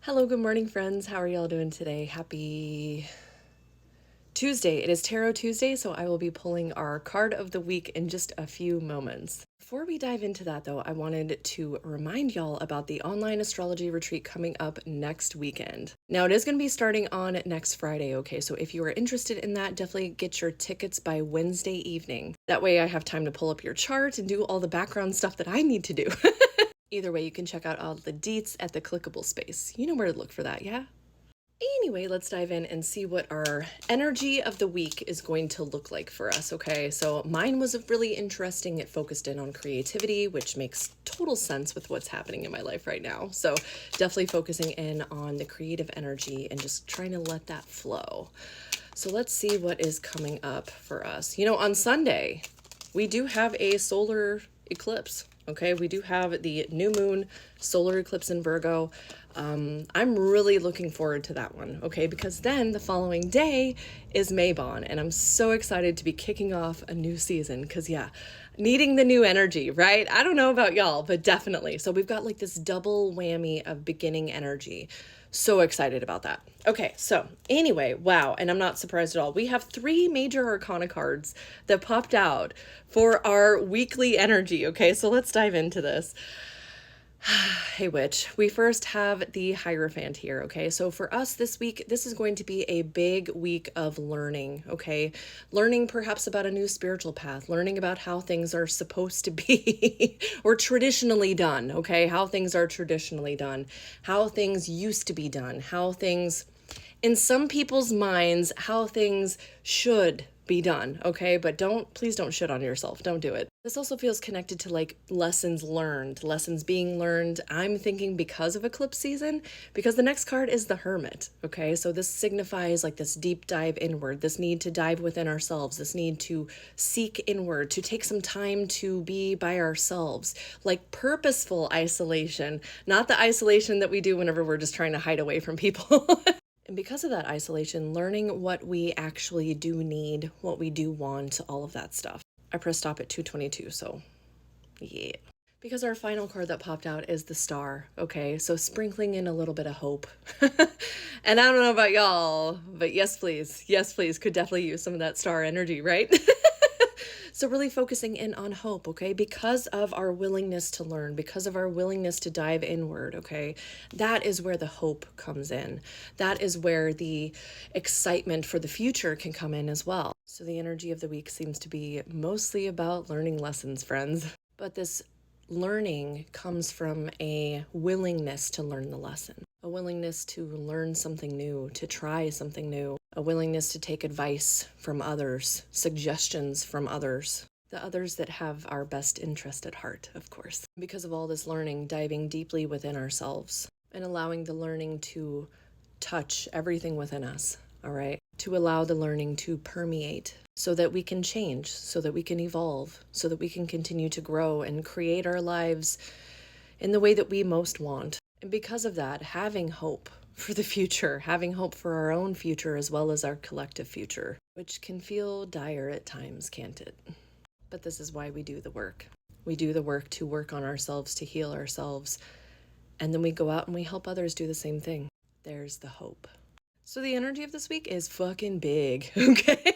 Hello, good morning, friends. How are y'all doing today? Happy Tuesday. It is Tarot Tuesday, so I will be pulling our card of the week in just a few moments. Before we dive into that, though, I wanted to remind y'all about the online astrology retreat coming up next weekend. Now, it is going to be starting on next Friday, okay? So if you are interested in that, definitely get your tickets by Wednesday evening. That way I have time to pull up your chart and do all the background stuff that I need to do. Either way, you can check out all the deets at the clickable space. You know where to look for that, yeah? Anyway, let's dive in and see what our energy of the week is going to look like for us, okay? So mine was really interesting. It focused in on creativity, which makes total sense with what's happening in my life right now. So definitely focusing in on the creative energy and just trying to let that flow. So let's see what is coming up for us. You know, on Sunday, we do have a solar eclipse. Okay, we do have the new moon solar eclipse in Virgo. I'm really looking forward to that one, okay, because then the following day is Mabon, and I'm so excited to be kicking off a new season because, yeah, needing the new energy, right? I don't know about y'all, but definitely. So we've got like this double whammy of beginning energy. So excited about that. Okay, so anyway, wow, and I'm not surprised at all. We have 3 major arcana cards that popped out for our weekly energy, okay? So let's dive into this. Hey, witch. We first have the Hierophant here, okay? So for us this week, this is going to be a big week of learning, okay? Learning perhaps about a new spiritual path, learning about how things are supposed to be or traditionally done, okay? How things are traditionally done, how things used to be done, how things, in some people's minds, how things should be done, okay? But please don't shit on yourself. Don't do it. This also feels connected to like lessons learned, lessons being learned. I'm thinking because of eclipse season, because the next card is the Hermit, okay? So this signifies like this deep dive inward, this need to dive within ourselves, this need to seek inward, to take some time to be by ourselves, like purposeful isolation, not the isolation that we do whenever we're just trying to hide away from people. And because of that isolation, learning what we actually do need, what we do want, all of that stuff. I pressed stop at 2:22, so yeah. Because our final card that popped out is the Star, okay? So sprinkling in a little bit of hope. And I don't know about y'all, but yes, please. Yes, please. Could definitely use some of that star energy, right? So really focusing in on hope, okay? Because of our willingness to learn, because of our willingness to dive inward, okay? That is where the hope comes in. That is where the excitement for the future can come in as well. So the energy of the week seems to be mostly about learning lessons, friends. But this learning comes from a willingness to learn the lesson, a willingness to learn something new, to try something new, a willingness to take advice from others, suggestions from others, the others that have our best interest at heart, of course. Because of all this learning, diving deeply within ourselves and allowing the learning to touch everything within us, all right? To allow the learning to permeate so that we can change, so that we can evolve, so that we can continue to grow and create our lives in the way that we most want. And because of that, having hope for the future, having hope for our own future as well as our collective future, which can feel dire at times, can't it? But this is why we do the work. We do the work to work on ourselves, to heal ourselves, and then we go out and we help others do the same thing. There's the hope. So the energy of this week is fucking big, okay?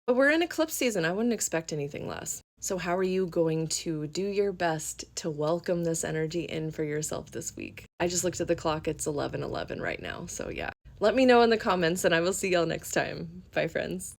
But we're in eclipse season. I wouldn't expect anything less. So how are you going to do your best to welcome this energy in for yourself this week? I just looked at the clock. It's 11:11 right now. So yeah, let me know in the comments and I will see y'all next time. Bye, friends.